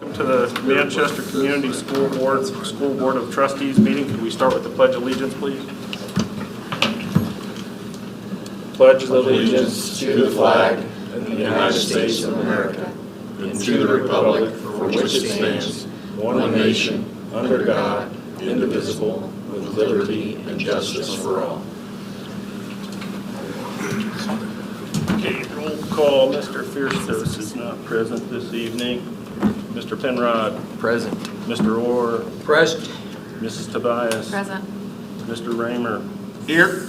Welcome to the Manchester Community School Board of Trustees meeting. Can we start with the Pledge of Allegiance, please? Pledge of Allegiance to the flag of the United States of America and to the republic for which it stands, one nation, under God, indivisible, with liberty and justice for all. Okay, roll call. Mr. Fierstos is not present this evening. Mr. Penrod. Present. Mr. Orr. Present. Mrs. Tobias. Present. Mr. Raymer. Here.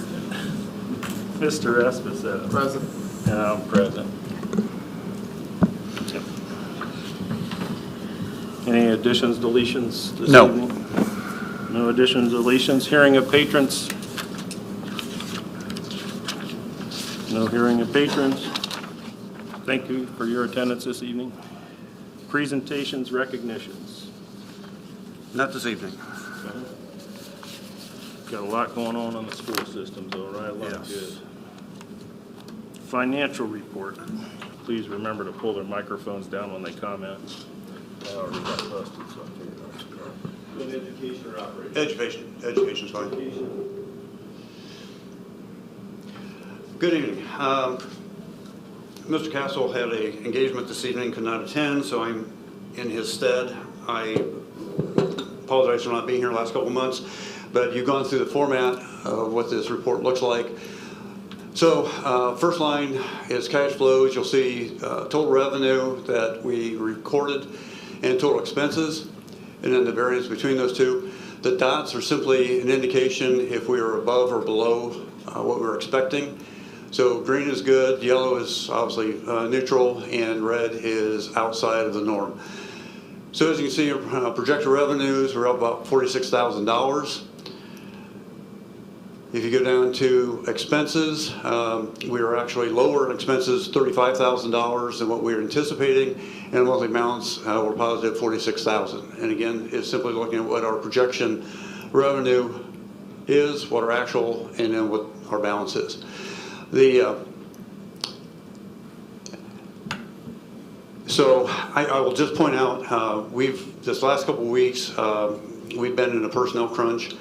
Mr. Esposito. Present. And I'm present. Any additions, deletions this No. evening? No additions, deletions. Hearing of patrons? No hearing of patrons. Thank you for your attendance this evening. Presentations, recognitions. Not this evening. Okay. Got a lot going on in the school systems, all right? A lot Yes. good. Financial report. Please remember to pull their microphones down when they comment. I already got busted, so I figured out. Good education or operation? Education. Education's fine. Good evening. Mr. Castle had an engagement this evening, could not attend, so I'm in his stead. I apologize for not being here the last couple of months, but you've gone through the format of what this report looks like. So first line is cash flows. You'll see total revenue that we recorded and total expenses, and then the variance between those two. The dots are simply an indication if we are above or below what we're expecting. So green is good, yellow is obviously neutral, and red is outside of the norm. So as you can see, projected revenues are up about $46,000. If you go down to expenses, we are actually lower in expenses $35,000 than what we were anticipating, and monthly amounts were positive $46,000. And again, it's simply looking at what our projection revenue is, what our actual, and then what our balance is. So I will just point out, this last couple of weeks, we've been in a personnel crunch.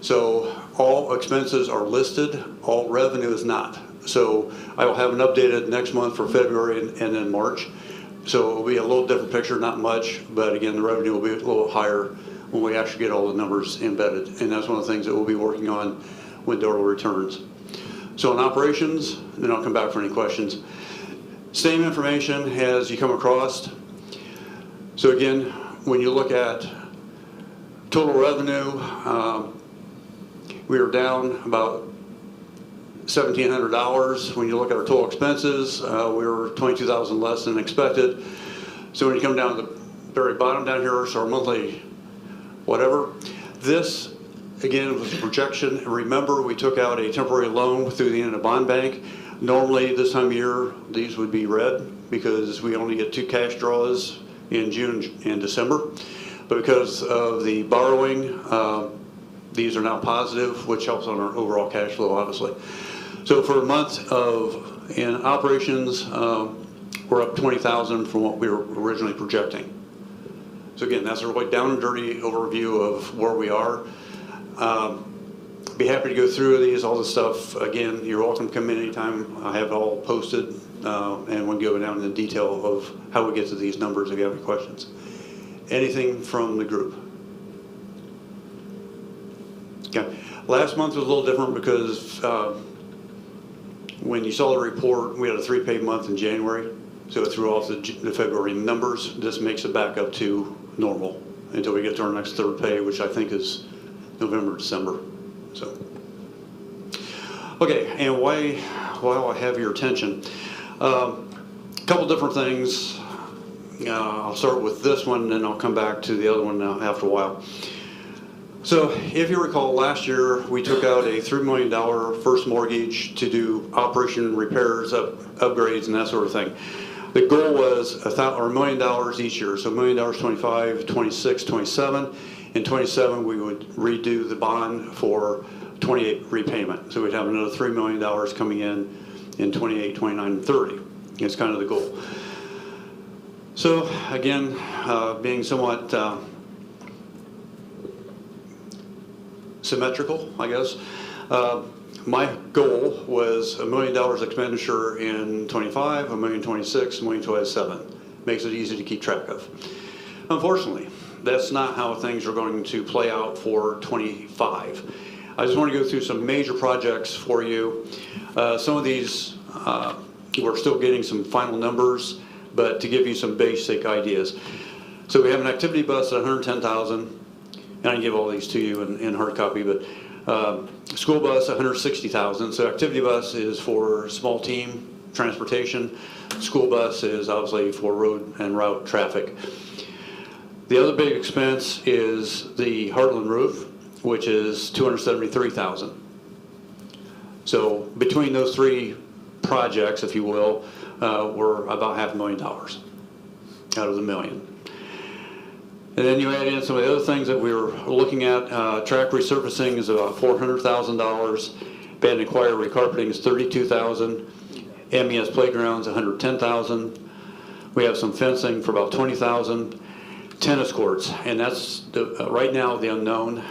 So all expenses are listed, all revenue is not. So I will have an updated next month for February and then March. So it will be a little different picture, not much, but again, the revenue will be a little higher when we actually get all the numbers embedded. And that's one of the things that we'll be working on when Doral returns. So in operations, and then I'll come back for any questions. Same information as you come across. So again, when you look at total revenue, we are down about $1,700. When you look at our total expenses, we were $22,000 less than expected. So when you come down to the very bottom down here, so our monthly whatever, this again was a projection. And remember, we took out a temporary loan through the Indiana Bond Bank. Normally this time of year, these would be red because we only get 2 cash draws in June and December. But because of the borrowing, these are now positive, which helps on our overall cash flow, obviously. So for a month in operations, we're up $20,000 from what we were originally projecting. So again, that's a really down and dirty overview of where we are. Be happy to go through these, all the stuff. Again, you're welcome to come in anytime. I have it all posted, and we'll go down into detail of how we get to these numbers if you have any questions. Anything from the group? Okay. Last month was a little different because when you saw the report, we had a 3-pay month in January, so it threw off the February numbers. This makes it back up to normal until we get to our next 3rd pay, which I think is November, December. So, okay, and while I have your attention, a couple different things. I'll start with this one, and then I'll come back to the other one after a while. So, if you recall, last year we took out a $3 million first mortgage to do operation repairs, upgrades, and that sort of thing. The goal was $1 million each year, so $1 million 25, 26, 27. In 27, we would redo the bond for 28 repayment. So we'd have another $3 million coming in 28, 29, and 30. It's kind of the goal. So again, being somewhat symmetrical, I guess. My goal was $1 million expenditure in 25, $1 million 26, $1 million 27. Makes it easy to keep track of. Unfortunately, that's not how things are going to play out for 25. I just want to go through some major projects for you. Some of these, we're still getting some final numbers, but to give you some basic ideas. So we have an activity bus at 110,000, and I can give all these to you in hard copy, but school bus 160,000. So activity bus is for small team transportation. School bus is obviously for road and route traffic. The other big expense is the Heartland roof, which is 273,000. So between those three projects, if you will, we're about $500,000 out of the million. And then you add in some of the other things that we were looking at. Track resurfacing is about $400,000. Band and choir recarpeting is $32,000. MES playgrounds $110,000. We have some fencing for about $20,000. Tennis courts, and that's right now the unknown.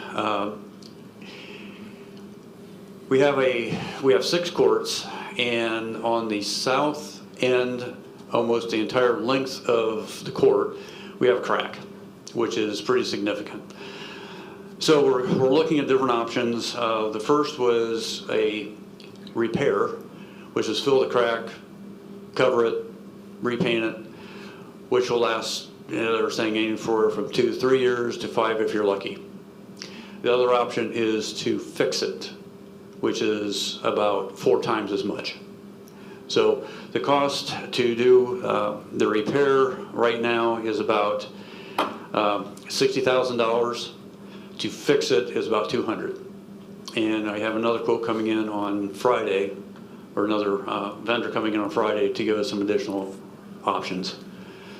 We have 6 courts, and on the south end, almost the entire length of the court, we have a crack, which is pretty significant. So we're looking at different options. The first was a repair, which is fill the crack, cover it, repaint it, which will last, they're saying anywhere from 2 to 3 years to 5 if you're lucky. The other option is to fix it, which is about 4 times as much. So the cost to do the repair right now is about $60,000. To fix it is about $200,000. And I have another quote coming in on Friday, or another vendor coming in on Friday to give us some additional options.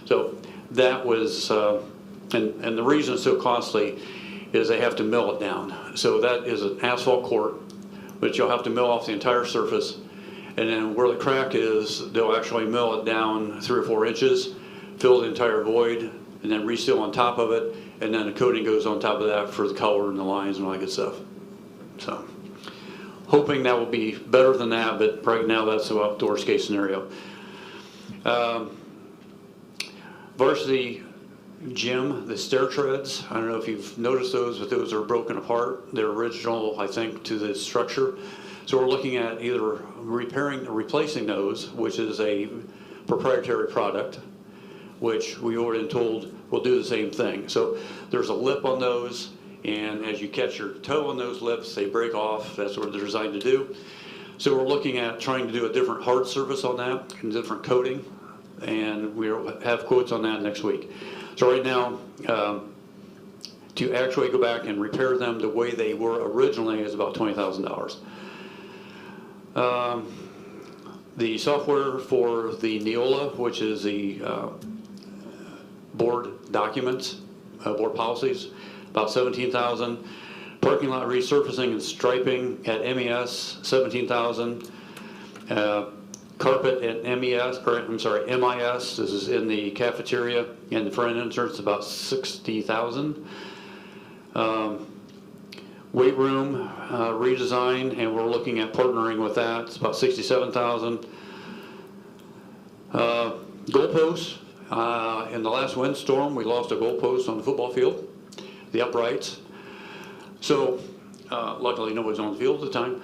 So that was, and the reason it's so costly is they have to mill it down. So that is an asphalt court, but you'll have to mill off the entire surface. And then where the crack is, they'll actually mill it down 3 or 4 inches, fill the entire void, and then reseal on top of it. And then the coating goes on top of that for the color and the lines and all that good stuff. So hoping that will be better than that, but right now that's the worst case scenario. Varsity gym, the stair treads, I don't know if you've noticed those, but those are broken apart. They're original, I think, to the structure. So we're looking at either repairing or replacing those, which is a proprietary product, which we already been told will do the same thing. So there's a lip on those, and as you catch your toe on those lips, they break off. That's what they're designed to do. So we're looking at trying to do a different hard surface on that, and different coating, and we'll have quotes on that next week. So right now, to actually go back and repair them the way they were originally is about $20,000. The software for the Neola, which is the board documents, board policies, about $17,000. Parking lot resurfacing and striping at MES, $17,000. Carpet at MES, or I'm sorry, MIS. This is in the cafeteria and the front entrance, about $60,000. Weight room redesign, and we're looking at partnering with that. It's about $67,000. Goalposts. In the last windstorm, we lost a goalpost on the football field, the uprights. So luckily nobody's on the field at the time.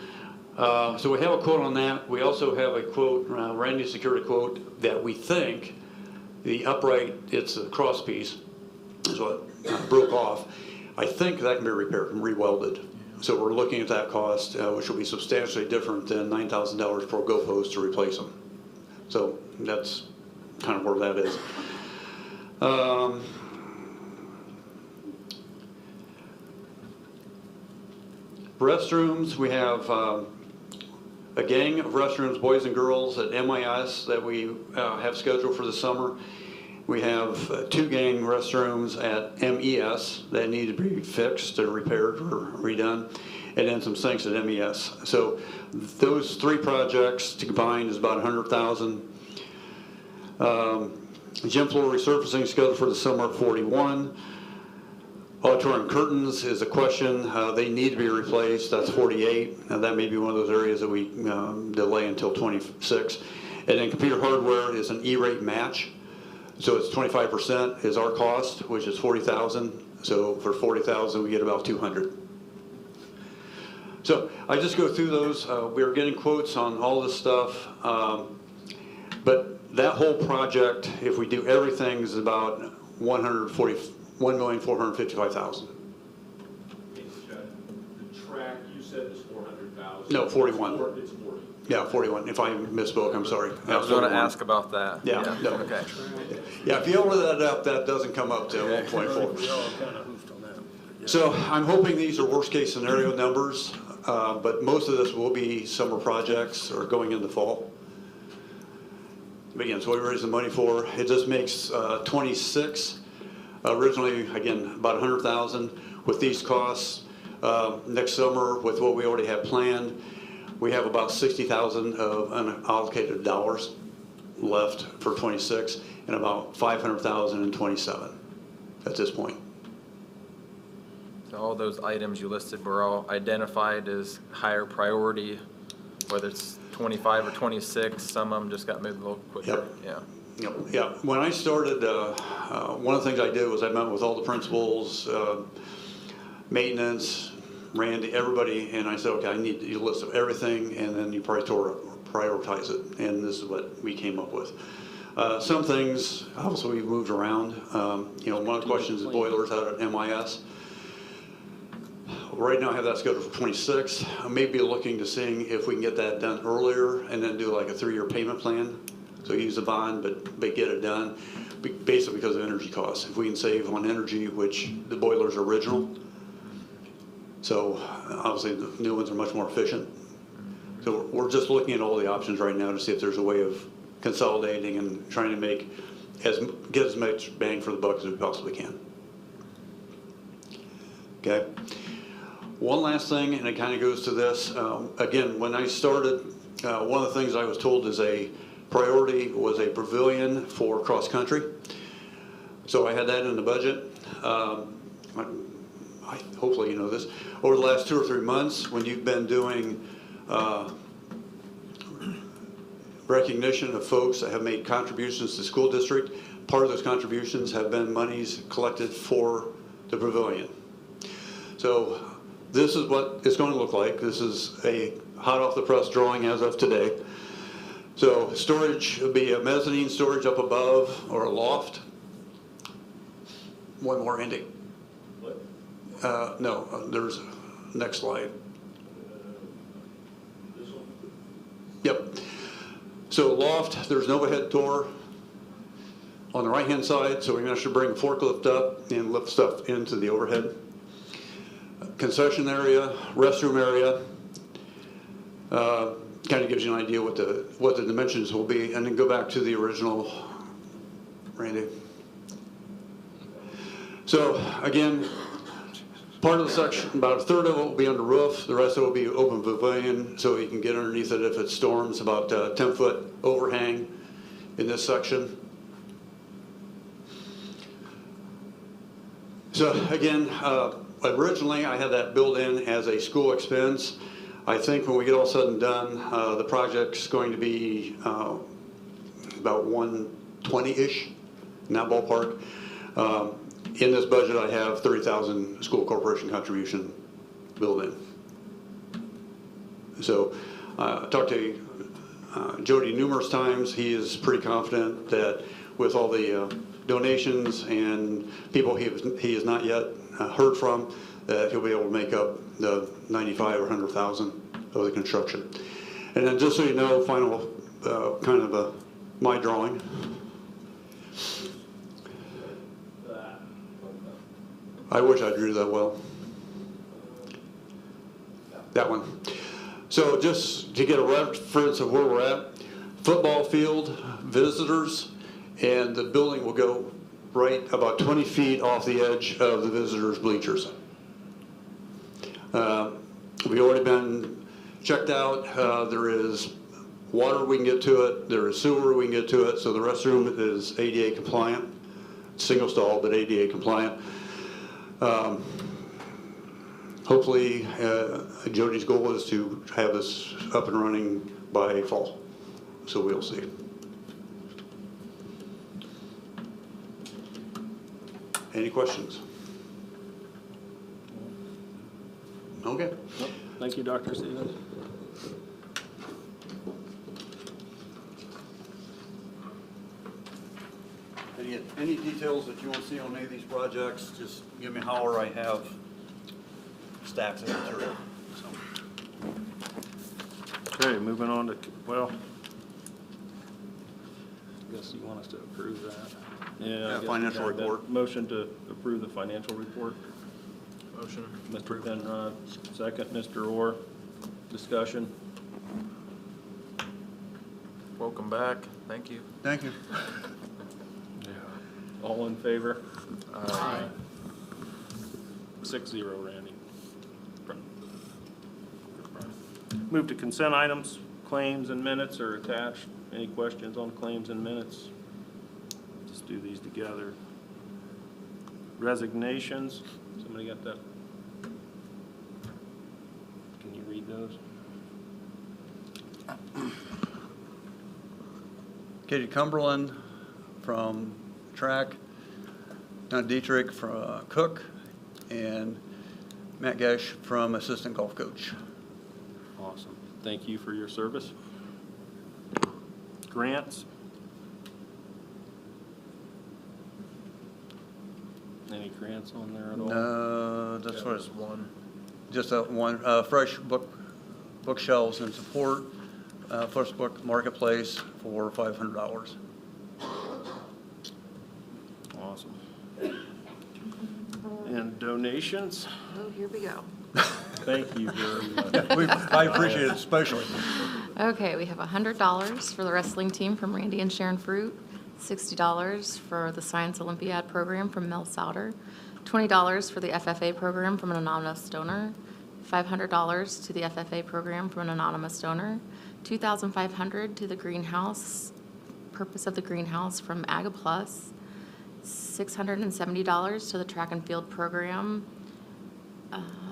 So we have a quote on that. We also have a quote, Randy secured a quote that we think the upright, it's a cross piece, is what broke off. I think that can be repaired and re-welded. So we're looking at that cost, which will be substantially different than $9,000 per goalpost to replace them. So that's kind of where that is. Restrooms, we have a gang of restrooms, boys and girls at MIS that we have scheduled for the summer. We have 2 gang restrooms at MES that need to be fixed or repaired or redone, and then some sinks at MES. So those 3 projects combined is about $100,000. Gym floor resurfacing scheduled for the summer at 41. Auditorium curtains is a question. They need to be replaced. That's 48. And that may be one of those areas that we delay until 26. And then computer hardware is an E-rate match. So it's 25% is our cost, which is 40,000. So for 40,000, we get about 200. So I just go through those. We're getting quotes on all this stuff. But that whole project, if we do everything, is about $1,455,000. The track you said was 400,000. No, 41. It's 40. Yeah, 41. If I misspoke, I'm sorry. I was going to 41. ask about that. Yeah, no. Okay. Yeah, if you order that up, that doesn't come up to 1.4. We all kind of hoofed on that. Yeah. So I'm hoping these are worst case scenario numbers, but most of this will be summer projects or going into fall. But again, so what we raise the money for, it just makes 26. Originally, again, about 100,000. With these costs, next summer, with what we already have planned, we have about 60,000 of unallocated dollars left for 26, and about 500,000 in 27 at this point. So all those items you listed were all identified as higher priority, whether it's 25 or 26. Some of them just got moved a little quicker. Yep. Yeah. Yeah, when I started, one of the things I did was I met with all the principals, maintenance, Randy, everybody, and I said, okay, I need a list of everything, and then you prioritize it, and this is what we came up with. Some things, obviously, we've moved around. One of the questions is boilers out at MIS. Right now, I have that scheduled for 26. I may be looking to seeing if we can get that done earlier, and then do like a 3-year payment plan. So use the bond, but get it done, basically because of energy costs. If we can save on energy, which the boiler's original, so obviously the new ones are much more efficient. So we're just looking at all the options right now to see if there's a way of consolidating and trying to get as much bang for the buck as we possibly can. Okay. One last thing, and it kind of goes to this. Again, when I started, one of the things I was told is a priority was a pavilion for cross country. So I had that in the budget. Hopefully you know this. Over the last 2 or 3 months, when you've been doing recognition of folks that have made contributions to the school district, part of those contributions have been monies collected for the pavilion. So this is what it's going to look like. This is a hot off the press drawing as of today. So storage would be a mezzanine storage up above or a loft. One more, Andy. What? No, there's next slide. This one? Yep. So loft, there's an overhead door on the right-hand side, so we're going to have to bring a forklift up and lift stuff into the overhead. Concession area, restroom area. Kind of gives you an idea what the dimensions will be, and then go back to the original, Randy. So again, part of the section, about a third of it will be under roof, the rest of it will be open pavilion, so you can get underneath it if it storms. About 10-foot overhang in this section. So again, originally I had that built in as a school expense. I think when we get all said and done, the project's going to be about 120-ish in that ballpark. In this budget, I have 30,000 school corporation contribution built in. So I talked to Jody numerous times. He is pretty confident that with all the donations and people he has not yet heard from, that he'll be able to make up the 95 or 100,000 of the construction. And then just so you know, final kind of my drawing. I wish I drew that well. That one. So just to get a reference of where we're at, football field, visitors, and the building will go right about 20 feet off the edge of the visitors' bleachers. We've already been checked out. There is water, we can get to it. There is sewer, we can get to it. So the restroom is ADA compliant, single stall, but ADA compliant. Hopefully, Jody's goal is to have this up and running by fall. So we'll see. Any questions? Okay. Nope. Thank you, Dr. Stevens. Any details that you want to see on any of these projects, just give me a holler. I have stacks of material. Okay, moving on to, well, I guess you want us to approve that. Yeah. I guess we financial have that. report. Motion to approve the financial report. Motion. Mr. Penrod, second. Mr. Orr, discussion. Welcome back. Thank you. Thank you. All in favor? Aye. 6-0, Randy. Move to consent items. Claims and minutes are attached. Any questions on claims and minutes? Just do these together. Resignations. Somebody got that? Can you read those? Katie Cumberland from track, Don Dietrich from cook, and Matt Gash from assistant golf coach. Awesome. Thank you for your service. Grants. Any grants on there at all? No, that's what it's, Just one. just a one, fresh bookshelves and support, first book marketplace for $500. Awesome. And donations? Oh, here we go. Thank you very much. I appreciate it especially. Okay, we have $100 for the wrestling team from Randy and Sharon Fruit, $60 for the Science Olympiad program from Mel Souter, $20 for the FFA program from an anonymous donor, $500 to the FFA program from an anonymous donor, $2,500 to the greenhouse, purpose of the greenhouse from AgaPlus, $670 to the track and field program,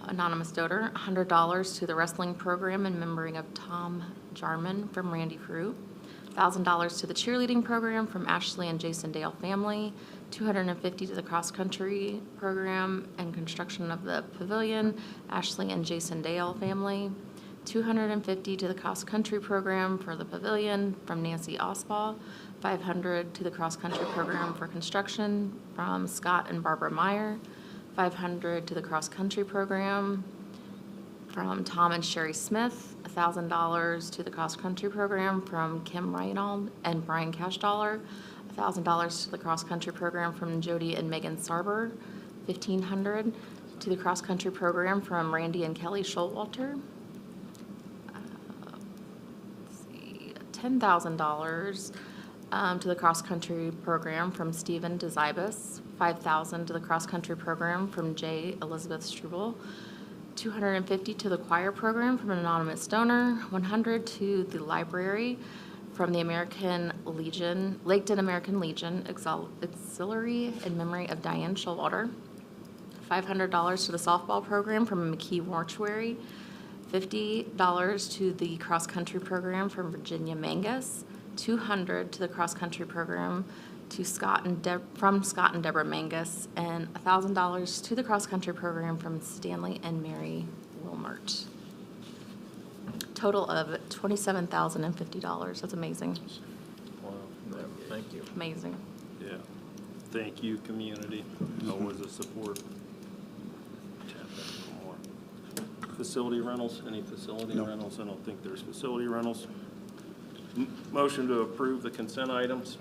anonymous donor, $100 to the wrestling program in memory of Tom Jarman from Randy Fruit, $1,000 to the cheerleading program from Ashley and Jason Dale family, $250 to the cross-country program and construction of the pavilion, Ashley and Jason Dale family, $250 to the cross-country program for the pavilion from Nancy Osbaugh, $500 to the cross-country program for construction from Scott and Barbara Meyer, $500 to the cross-country program from Tom and Sherry Smith, $1,000 to the cross-country program from Kim Reinald and Brian Cashdollar, $1,000 to the cross-country program from Jody and Megan Sarber, $1,500 to the cross-country program from Randy and Kelly Schulwalter, $10,000 to the cross-country program from Stephen DeZibus, $5,000 to the cross-country program from J. Elizabeth Struble, $250 to the choir program from an anonymous donor, $100 to the library from the American Legion, Laketon American Legion Auxiliary in memory of Diane Schulwater, $500 to the softball program from McKee Mortuary, $50 to the cross-country program from Virginia Mangus, $200 to the cross-country program to from Scott and Deborah Mangus, and $1,000 to the cross-country program from Stanley and Mary Wilmert. Total of $27,050. That's amazing. Wow. Thank you. Amazing. Yeah. Thank you, community. Always a support. Tap that more. Facility rentals, any facility rentals? I don't think there's facility rentals. Motion to approve the consent items.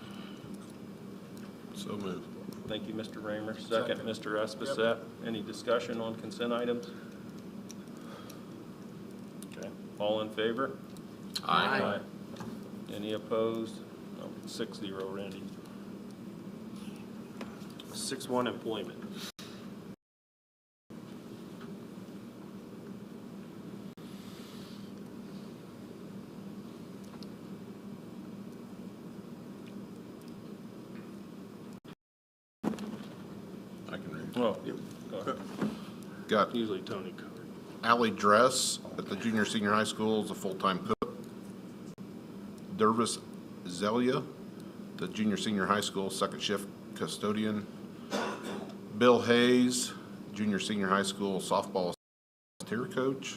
So moved. Thank you, Mr. Raymer. Second, Mr. Esposette. Any discussion on consent items? Okay. All in favor? Aye. Any opposed? No. 6-0, Randy. 6-1 employment. Oh, go ahead. Got Usually Tony covered. Allie Dress at the junior senior high school is a full-time cook. Dervis Zelia, the junior senior high school second shift custodian. Bill Hayes, junior senior high school softball volunteer coach.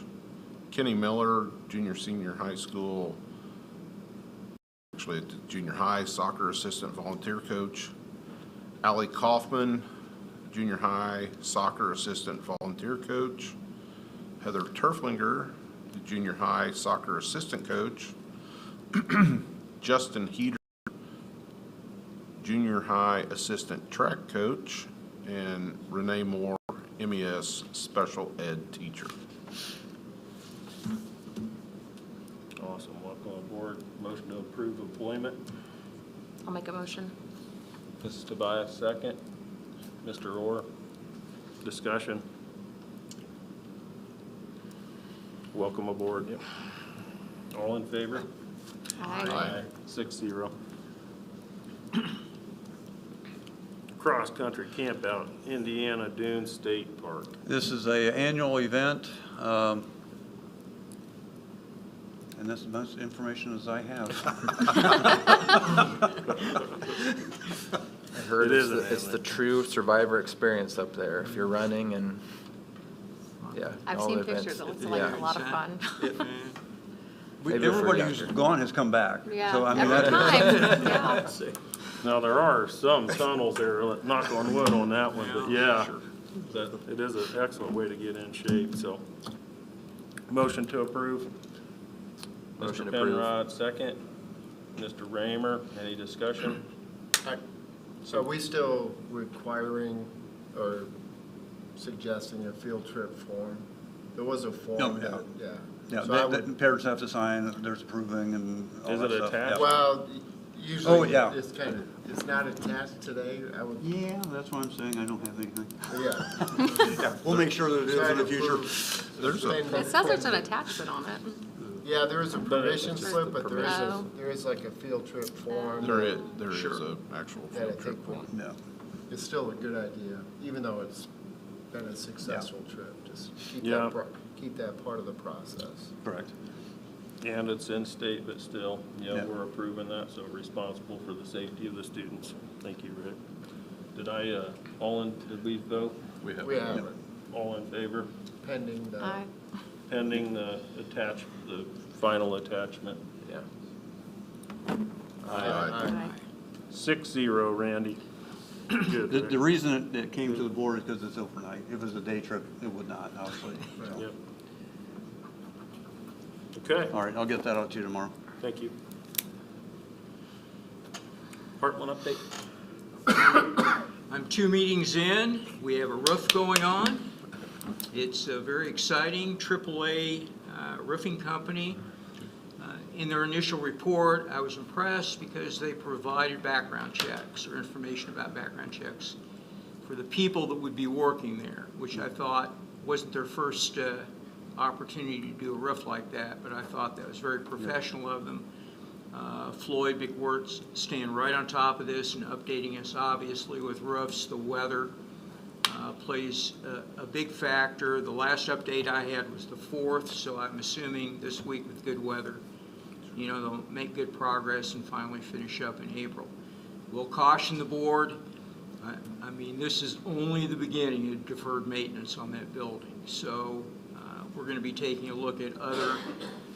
Kenny Miller, junior senior high school, actually at the junior high soccer assistant volunteer coach. Allie Kaufman, junior high soccer assistant volunteer coach. Heather Turflinger, the junior high soccer assistant coach. Justin Heater, junior high assistant track coach. And Renee Moore, MES special ed teacher. Awesome. Welcome aboard. Motion to approve employment. I'll make a motion. Mrs. Tobias, second. Mr. Orr, discussion. Welcome aboard. Yep. All in favor? Aye. 6-0. Cross-country camp out, Indiana Dunes State Park. This is a annual event, and that's as much information as I have. I heard It it's is an the, it's the island. true survivor experience up there. If you're running and, yeah. I've all seen the events. pictures. It looks like Yeah. a lot of fun. Maybe for Everybody you who's after. gone has come back. Yeah, So, I mean, every that's- time, yeah. Now, there are some tunnels there, knock on wood on that one, but yeah, that, it is an excellent way to get in shape, so. Motion to approve. Motion Mr. approved. Penrod, second. Mr. Raymer, any discussion? So are we still requiring or suggesting a field trip form? There was a form. No, yeah. that- Yeah. Yeah, So I would- that parents have to sign, there's approving and all Is that it stuff. attached? Yeah. Well, usually. Oh, yeah. It's kind of, it's not attached today. I would, Yeah, that's why I'm saying I don't have anything. yeah. Yeah, we'll make sure that it is in the future. There's a, It says there's an attachment on it. Yeah, there is a permission it's slip, but permission. there is like a field trip form. there is a actual That I field trip think form. Yeah. it's still a good idea, even though it's been a successful trip. Just keep Yeah. keep that part of the process. Correct. And it's in state, but still, yeah, Yeah. we're approving that, so responsible for the safety of the students. Thank you, Rick. Did did we vote? We have. We have All in favor? pending the. Aye. Pending the final attachment. Yeah. Aye. 6-0, Randy. Good, The Rick. reason it came to the board is because it's overnight. If it was a day trip, it would not, obviously. So. Yep. Okay, All right, I'll get that out to you tomorrow. thank you. Heartland update? I'm 2 meetings in. We have a roof going on. It's very exciting. AAA roofing company. In their initial report, I was impressed because they provided background checks or information about background checks for the people that would be working there, which I thought wasn't their first opportunity to do a roof like that, but I thought that was very professional of them. Floyd McWhirt's staying right on top of this and updating us, obviously, with roofs. The weather plays a big factor. The last update I had was the 4th, so I'm assuming this week with good weather, you know, they'll make good progress and finally finish up in April. We'll caution the board. I mean, this is only the beginning of deferred maintenance on that building. So we're going to be taking a look at other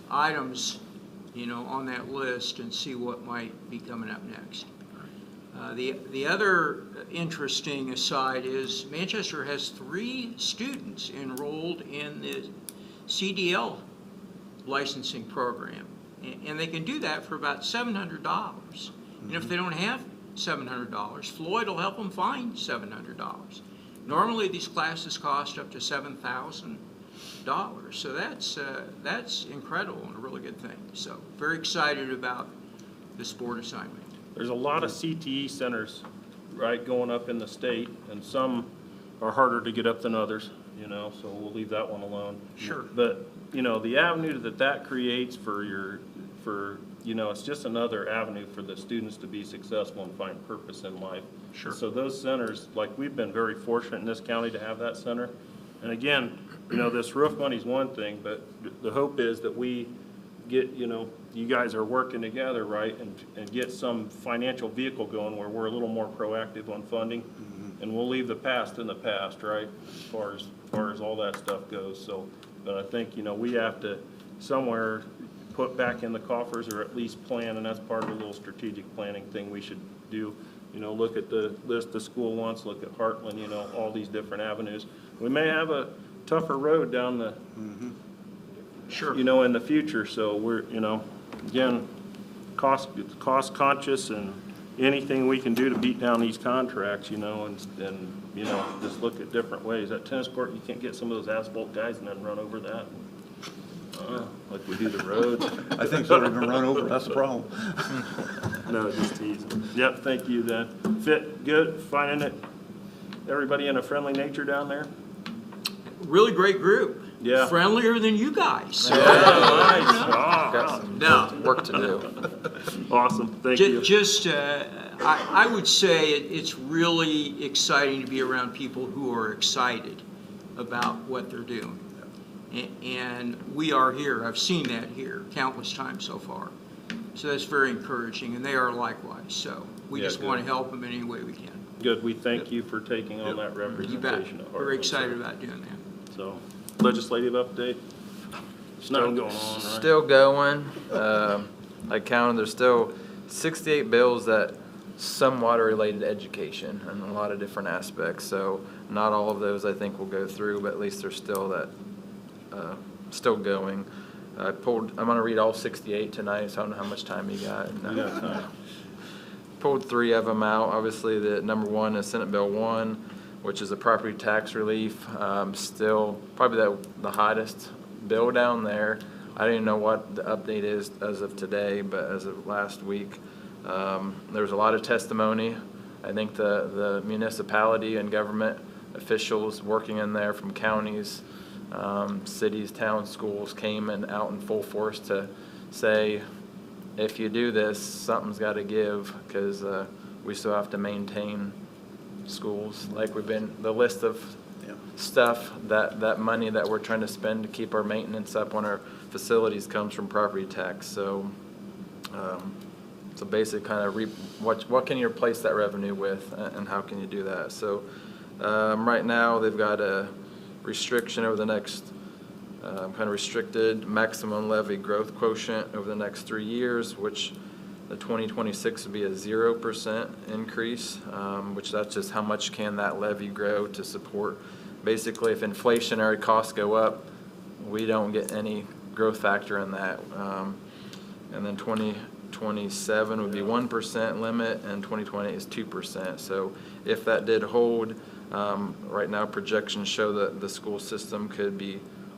items, you know, on that list and see what might be coming up next. The other interesting aside is Manchester has 3 students enrolled in the CDL licensing program. And they can do that for about $700. And if they don't have $700, Floyd will help them find $700. Normally, these classes cost up to $7,000. So that's incredible and a really good thing. So very excited about this board assignment. There's a lot of CTE centers, right, going up in the state, and some are harder to get up than others, you know, so we'll leave that one alone. Sure. But, you know, the avenue that creates for you know, it's just another avenue for the students to be successful and find purpose in life. Sure. So those centers, like, we've been very fortunate in this county to have that center. And again, you know, this roof money's one thing, but the hope is that we get, you know, you guys are working together, right, and get some financial vehicle going where we're a little more proactive on funding. And we'll leave the past in the past, right, as far as all that stuff goes. So, but I think, you know, we have to somewhere put back in the coffers, or at least plan, and that's part of the little strategic planning thing we should do. You know, look at the list the school wants, look at Heartland, you know, all these different avenues. We may have a tougher road down the, Sure. you know, in the future, so we're, you know, again, cost conscious, and anything we can do to beat down these contracts, you know, and, you know, just look at different ways. That tennis court, you can't get some of those asphalt guys and then run over that, like we do the roads. I think so, we're gonna run over, that's the problem. No, just teasing. Yep, thank you then. Fit, good, finding it, everybody in a friendly nature down there? Really great group. Yeah. Friendlier than you guys. Nice. Got Ah, some No. work to do. awesome, thank you. Just, I would say it's really exciting to be around people who are excited about what they're doing. And we are here. I've seen that here countless times so far. So that's very encouraging, and they are likewise. So we Yeah, just good. want to help them in any way we can. Good, we thank you for taking on that You bet. representation at Very Heartland. excited about doing that. So, legislative update? Nothing going on, right? Still going. I counted, there's still 68 bills that somewhat are related to education and a lot of different aspects. So not all of those I think will go through, but at least there's still that, still going. I'm gonna read all 68 tonight, so I don't know how much time you got. We got time. Pulled 3 of them out. Obviously, the number 1 is Senate Bill 1, which is a property tax relief. Still probably the hottest bill down there. I don't even know what the update is as of today, but as of last week, there was a lot of testimony. I think the municipality and government officials working in there from counties, cities, towns, schools came out in full force to say, if you do this, something's got to give, because we still have to maintain schools. Like the list of stuff, that money that we're trying to spend to keep our maintenance up on our facilities comes from property tax. So, so basically kind of what can you replace that revenue with, and how can you do that? So right now they've got a restriction over the next, kind of restricted maximum levy growth quotient over the next 3 years, which the 2026 would be a 0% increase, which that's just how much can that levy grow to support. Basically, if inflationary costs go up, we don't get any growth factor in that. And then 2027 would be 1% limit, and 2020 is 2%. So if that did hold, right now projections show that the school system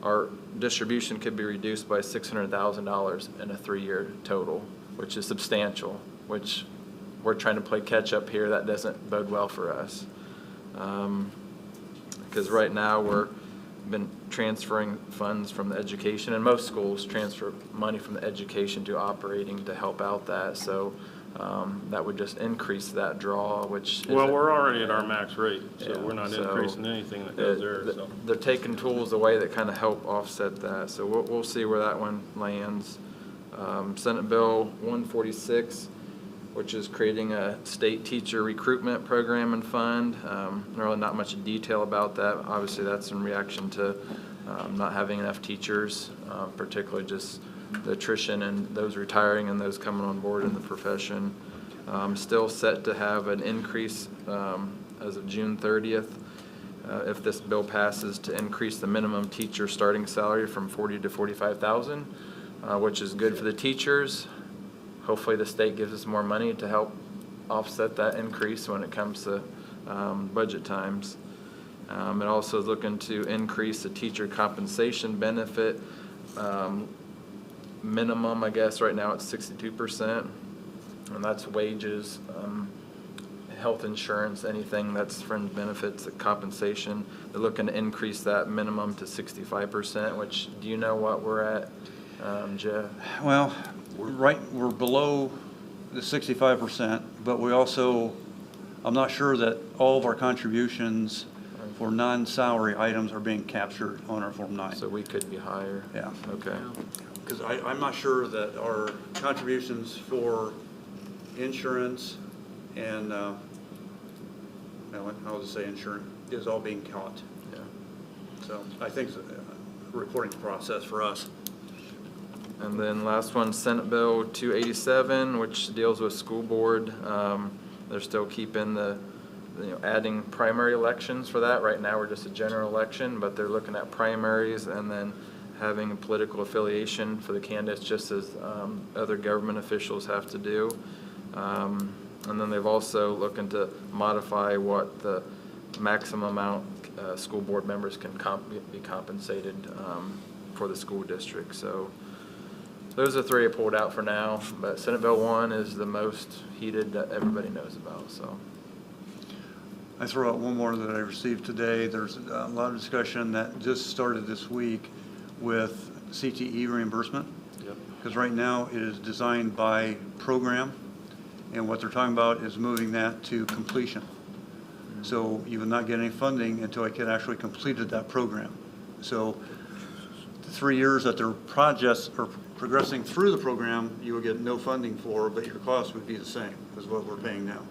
our distribution could be reduced by $600,000 in a 3-year total, which is substantial, which we're trying to play catch up here. That doesn't bode well for us. Because right now we've been transferring funds from the education, and most schools transfer money from the education to operating to help out that. So that would just increase that draw, which Well, we're already at our max rate, so Yeah, we're not so increasing anything that goes there, so. they're taking tools away that kind of help offset that. So we'll see where that one lands. Senate Bill 146, which is creating a state teacher recruitment program and fund. Really not much detail about that. Obviously, that's in reaction to not having enough teachers, particularly just the attrition and those retiring and those coming on board in the profession. Still set to have an increase as of June 30th. If this bill passes, to increase the minimum teacher starting salary from $40,000 to $45,000, which is good for the teachers. Hopefully the state gives us more money to help offset that increase when it comes to budget times. It also is looking to increase the teacher compensation benefit minimum. I guess right now it's 62%, and that's wages, health insurance, anything that's fringe benefits, the compensation. They're looking to increase that minimum to 65%, which, do you know what we're at Jeff? Well, we're below the 65%, but we also, I'm not sure that all of our contributions for non-salary items are being captured on our Form 9. So we could be higher? Yeah. Okay. Because I'm not sure that our contributions for insurance and, I'll just say insurance, is all being caught. Yeah. So I think it's a reporting process for us. And then last one, Senate Bill 287, which deals with school board. They're still keeping adding primary elections for that. Right now, we're just a general election, but they're looking at primaries and then having a political affiliation for the candidates, just as other government officials have to do. And then they've also looking to modify what the maximum amount school board members can be compensated for the school district. So those are three I pulled out for now, but Senate Bill 1 is the most heated that everybody knows about, so. I throw out one more that I received today. There's a lot of discussion that just started this week with CTE reimbursement. Yep. Because right now it is designed by program, and what they're talking about is moving that to completion. So you will not get any funding until I get actually completed that program. So the 3 years that their projects are progressing through the program, you will get no funding for, but your cost would be the same as what we're paying now.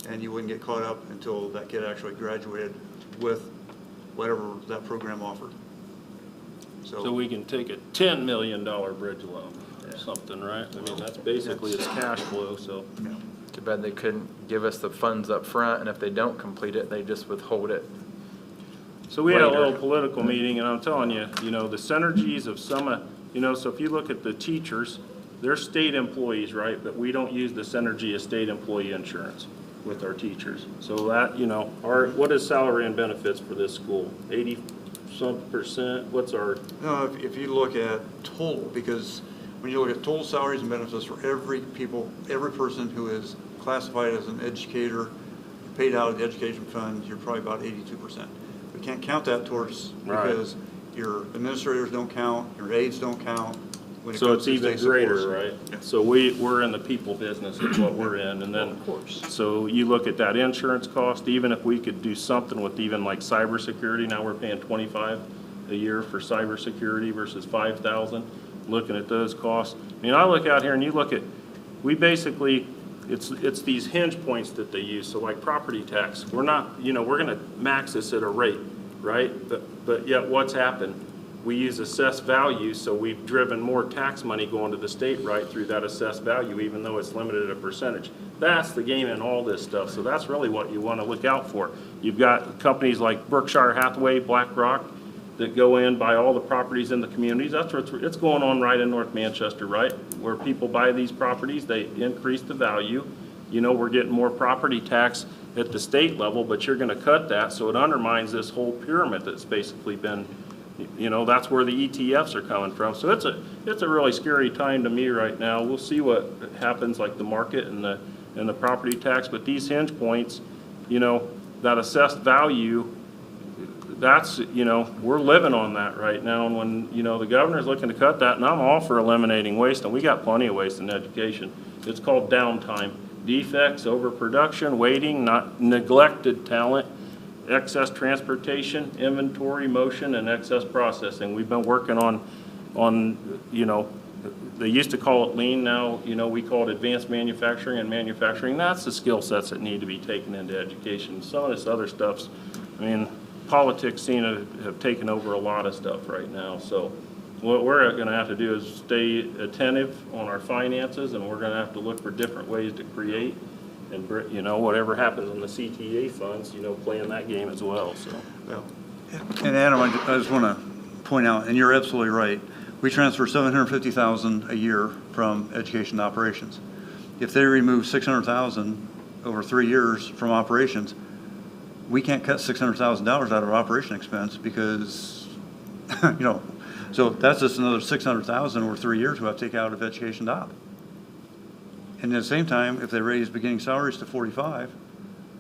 And you wouldn't get caught up until that kid actually graduated with whatever that program offered. So we can take a $10 million bridge loan or something, right? I mean, that's basically its cash flow, so. Yeah. Too bad they couldn't give us the funds up front, and if they don't complete it, they just withhold it. So we had a Later. little political meeting, and I'm telling you, the synergies of some, so if you look at the teachers, they're state employees, right? But we don't use the synergy of state employee insurance with our teachers. So that, what is salary and benefits for this school? 80-some%? What's our, No, if you look at total, because when you look at total salaries and benefits for every person who is classified as an educator, paid out of the education fund, you're probably about 82%. We can't count that towards, Right. because your administrators don't count, your aides don't count. when it so comes it's to even state greater, supports. right? Yeah. So we're in the people business is what we're in, and then, Of course. so you look at that insurance cost, even if we could do something with even like cybersecurity, now we're paying 25 a year for cybersecurity versus 5,000, looking at those costs. I mean, I look out here and you look at, we basically, it's these hinge points that they use, so like property tax, we're not, we're gonna max this at a rate, right? But yet what's happened? We use assessed value, so we've driven more tax money going to the state right through that assessed value, even though it's limited at a percentage. That's the game in all this stuff, so that's really what you want to look out for. You've got companies like Berkshire Hathaway, BlackRock, that go in, buy all the properties in the communities. That's what's it's going on right in North Manchester, right? Where people buy these properties, they increase the value. We're getting more property tax at the state level, but you're going to cut that, so it undermines this whole pyramid that's basically been, that's where the ETFs are coming from. So it's a really scary time to me right now. We'll see what happens, like the market and the property tax, but these hinge points, that assessed value, that's, we're living on that right now. And when, the governor's looking to cut that, and I'm all for eliminating waste, and we got plenty of waste in education. It's called downtime. Defects, overproduction, waiting, not neglected talent, excess transportation, inventory, motion, and excess processing. We've been working on, they used to call it lean, now, we call it advanced manufacturing and manufacturing. That's the skill sets that need to be taken into education. Some of this other stuff's, politics seem to have taken over a lot of stuff right now. So what we're gonna have to do is stay attentive on our finances, and we're gonna have to look for different ways to create and, whatever happens in the CTA funds, play in that game as well, so. And Adam, I just want to point out, and you're absolutely right, we transfer $750,000 a year from education to operations. If they remove $600,000 over 3 years from operations, we can't cut $600,000 out of our operation expense because, so that's just another $600,000 over 3 years we have to take out of education to op. And at the same time, if they raise beginning salaries to 45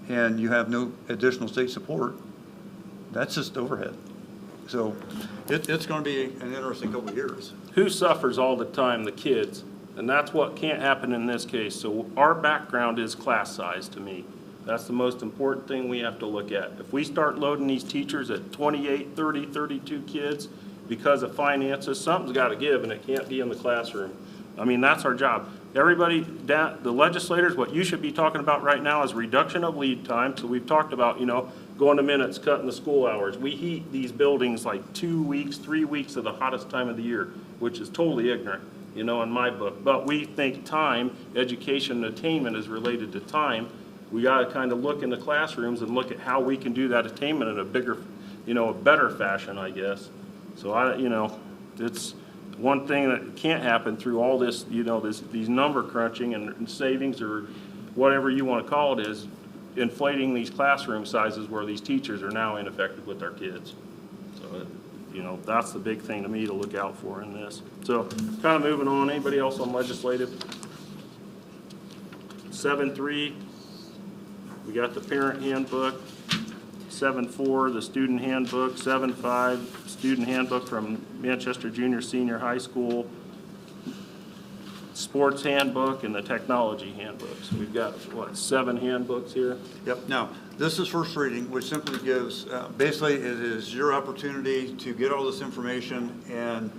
and you have no additional state support, that's just overhead. So it's going to be an interesting couple of years. who suffers all the time? The kids. And that's what can't happen in this case. So our background is class size to me. That's the most important thing we have to look at. If we start loading these teachers at 28, 30, 32 kids because of finances, something's got to give, and it can't be in the classroom. I mean, that's our job. Everybody, the legislators, what you should be talking about right now is reduction of lead time. So we've talked about, going to minutes, cutting the school hours. We heat these buildings like 2 weeks, 3 weeks of the hottest time of the year, which is totally ignorant, in my book. But we think time, education, and attainment is related to time. We got to kind of look in the classrooms and look at how we can do that attainment in a bigger, a better fashion, I guess. So it's one thing that can't happen through all this, these number crunching and savings or whatever you want to call it is inflating these classroom sizes where these teachers are now ineffective with our kids. So, that's the big thing to me to look out for in this. So kind of moving on, anybody else on legislative? 7.3, we got the parent handbook. 7.4, the student handbook. 7.5, student handbook from Manchester Junior Senior High School. Sports handbook and the technology handbook. So we've got, 7 handbooks here? Yep. Now, this is first reading, which simply gives, basically it is your opportunity to get all this information and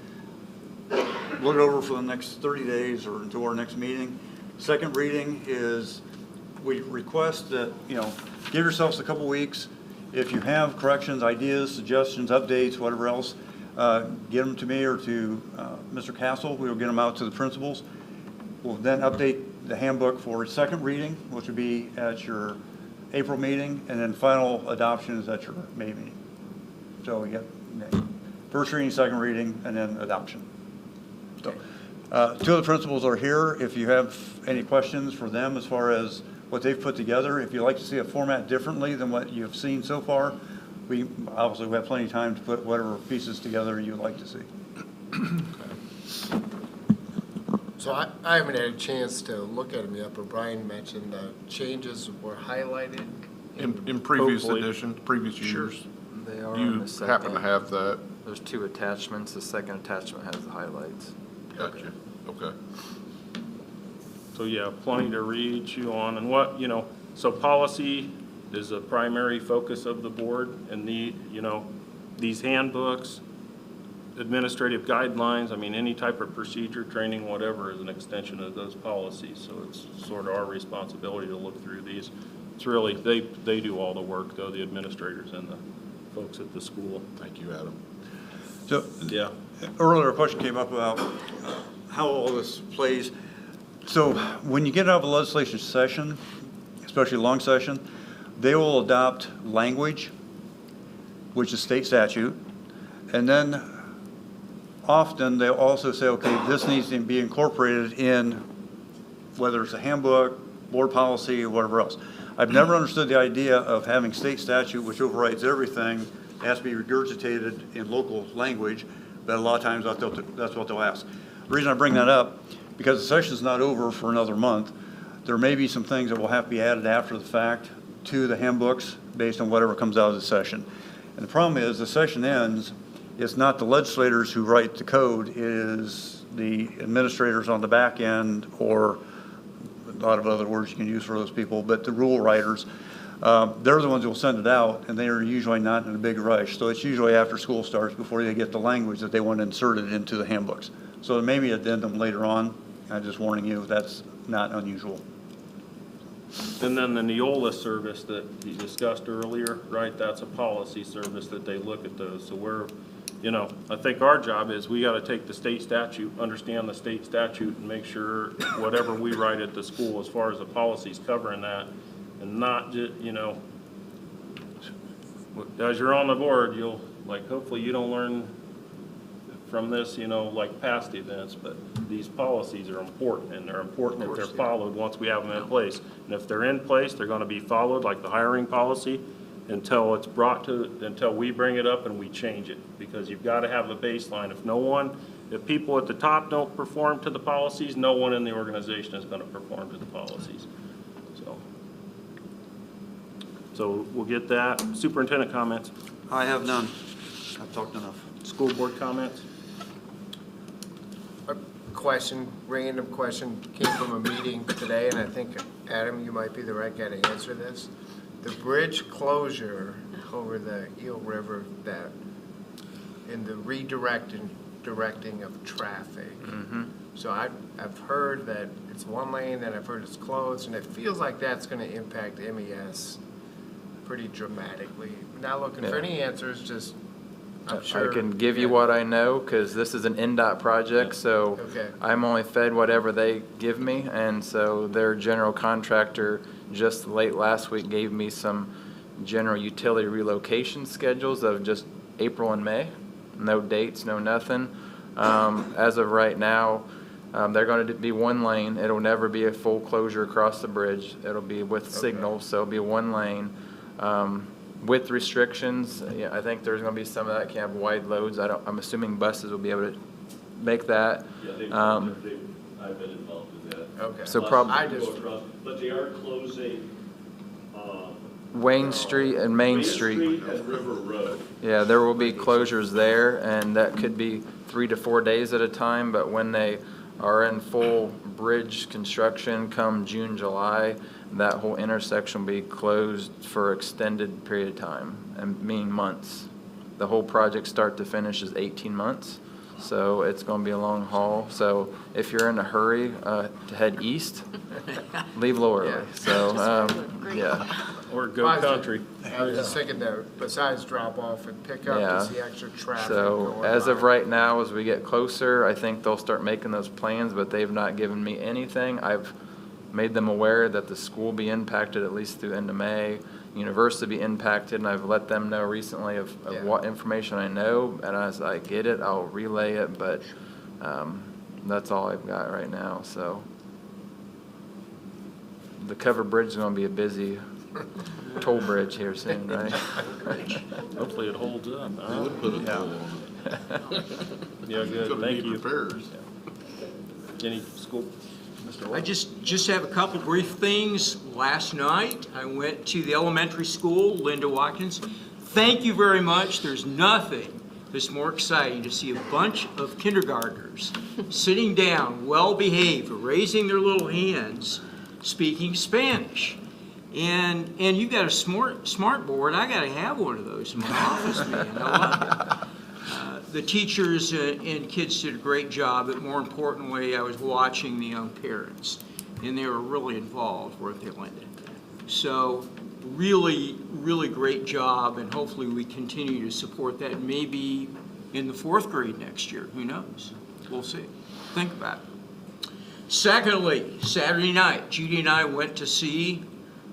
look it over for the next 30 days or until our next meeting. Second reading is, we request that, give yourselves a couple weeks. If you have corrections, ideas, suggestions, updates, whatever else, get them to me or to Mr. Castle. We will get them out to the principals. We'll then update the handbook for second reading, which will be at your April meeting, and then final adoption is at your May meeting. So we got first reading, second reading, and then adoption. So, 2 of the principals are here. If you have any questions for them as far as what they've put together, if you'd like to see a format differently than what you've seen so far, we obviously have plenty of time to put whatever pieces together you'd like to see. So I haven't had a chance to look at them yet, but Brian mentioned the changes were highlighted. In previous Hopefully. edition, previous years, They are on you the second. happen to have that. There's 2 attachments. The second attachment has the highlights. Gotcha. Okay. So yeah, plenty to read, chew on, and what, so policy is a primary focus of the board, and these handbooks, administrative guidelines, any type of procedure, training, whatever, is an extension of those policies. So it's sort of our responsibility to look through these. It's really, they do all the work, though, the administrators and the folks at the school. Thank you, Adam. So Yeah. earlier a question came up about how all this plays. So when you get out of a legislation session, especially a long session, they will adopt language, which is state statute, and then often they'll also say, okay, this needs to be incorporated in whether it's a handbook, board policy, or whatever else. I've never understood the idea of having state statute, which overrides everything, has to be regurgitated in local language, but a lot of times that's what they'll ask. The reason I bring that up, because the session's not over for another month, there may be some things that will have to be added after the fact to the handbooks based on whatever comes out of the session. And the problem is the session ends, it's not the legislators who write the code, it is the administrators on the back end, or a lot of other words you can use for those people, but the rule writers. They're the ones who will send it out, and they are usually not in a big rush. So it's usually after school starts before they get the language that they want inserted into the handbooks. So there may be an addendum later on. I'm just warning you, that's not unusual. And then the Neola service that you discussed earlier, right, that's a policy service that they look at those. So we're, I think our job is we got to take the state statute, understand the state statute, and make sure whatever we write at the school as far as the policies covering that, and not just, as you're on the board, you'll, hopefully you don't learn from this, past events, but these policies are important, and they're important if they're followed once we have them in place. And if they're in place, they're going to be followed, like the hiring policy, until it's until we bring it up and we change it, because you've got to have a baseline. If people at the top don't perform to the policies, no one in the organization is going to perform to the policies. So we'll get that. Superintendent comments. I have none. I've talked enough. School board comments. question, random question, came from a meeting today, and I think, Adam, you might be the right guy to answer this. The bridge closure over the Eel River, that, in the directing of traffic. So I've heard that it's one lane, then I've heard it's closed, and it feels like that's gonna impact MES pretty dramatically. Not looking for Yeah. any answers, just, I'm sure. I can give you what I know, because this is an NDOT project, so Okay. I'm only fed whatever they give me, and so their general contractor just late last week gave me some general utility relocation schedules of just April and May. No dates, no nothing. As of right now, they're going to be one lane. It'll never be a full closure across the bridge. It'll be with signals, so it'll be one lane. With restrictions, yeah, I think there's going to be some of that can have wide loads. I'm assuming buses will be able to make that. Yeah, I've been involved with that. Okay. So Buses prob- I will just- go across, but they are closing, Wayne Street and Main Street. and River Road. Yeah, there will be closures there, and that could be 3 to 4 days at a time, but when they are in full bridge construction come June, July, that whole intersection will be closed for extended period of time, and meaning months. The whole project start to finish is 18 months, so it's gonna be a long haul. So if you're in a hurry to head east, leave a little early. Yeah. So, yeah. Or go country. I was just thinking that besides drop off and pick up, Yeah. is the extra traffic So going as of by. right now, as we get closer, I think they'll start making those plans, but they've not given me anything. I've made them aware that the school will be impacted at least through the end of May, university be impacted, and I've let them know recently of Yeah. what information I know, and as I get it, I'll relay it, but that's all I've got right now, so. The covered bridge is gonna be a busy toll bridge here soon, right? Hopefully it holds up. huh? Yeah. Yeah, good, thank you. Any school, Mr. I Ward? just have a couple brief things. Last night, I went to the elementary school, Linda Watkins. Thank you very much. There's nothing that's more exciting to see a bunch of kindergartners sitting down, well-behaved, raising their little hands, speaking Spanish. And you got a smart board. I got to have one of those in my office, man. I love it. The teachers and kids did a great job, but more importantly, I was watching the young parents, and they were really involved, weren't they, Linda? So really, really great job, and hopefully we continue to support that, maybe in the 4th grade next year, who knows? We'll see. Think about it. Secondly, Saturday night, Judy and I went to see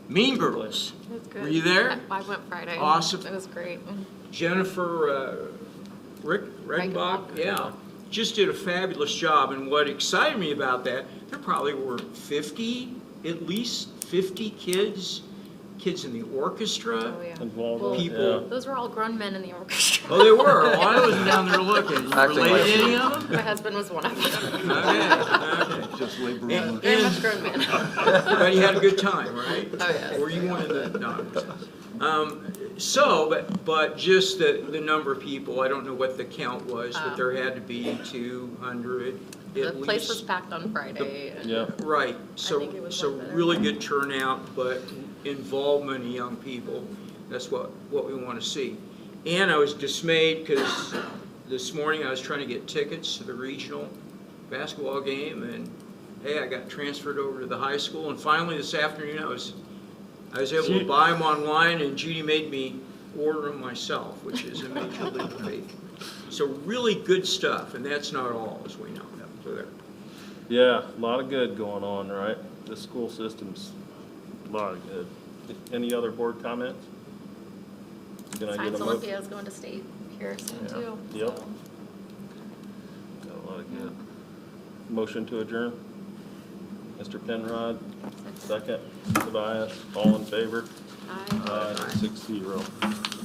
Mean Girls. It was good. Were you there? I went Friday. Awesome. It was great. Jennifer Reichenbach, yeah, just did a fabulous job. And what excited me about that, there probably were 50, at least 50 kids in the orchestra. Oh, yeah. Involved, Well, people- yeah. Those were all grown men in the orchestra. Oh, they were. Well, I wasn't down there looking. You Acting related like to any of them? My husband was one of them. Okay. Just labor. And- Very much grown men. But you had a good time, right? Oh, yes. Were you one of the daughters? But just the number of people, I don't know what the count was, but there had to be 200 The at least. place was packed on Friday. and- Yeah, Right, think it was so much better. really good turnout, but involvement of young people, that's what we want to see. And I was dismayed because this morning I was trying to get tickets to the regional basketball game, and hey, I got transferred over to the high school, and finally this afternoon I was able to buy them online, and Judy made me order them myself, which is a major leap of faith. So really good stuff, and that's not all, as we know. So there. yeah, a lot of good going on, right? The school system's a lot of good. Any other board comments? Can I get Science a Olympia is going to state here soon too. Yep. so. Got a lot of good. Motion to adjourn? Mr. Penrod, second. Tobias, all in favor? Aye. Aye, 6-0.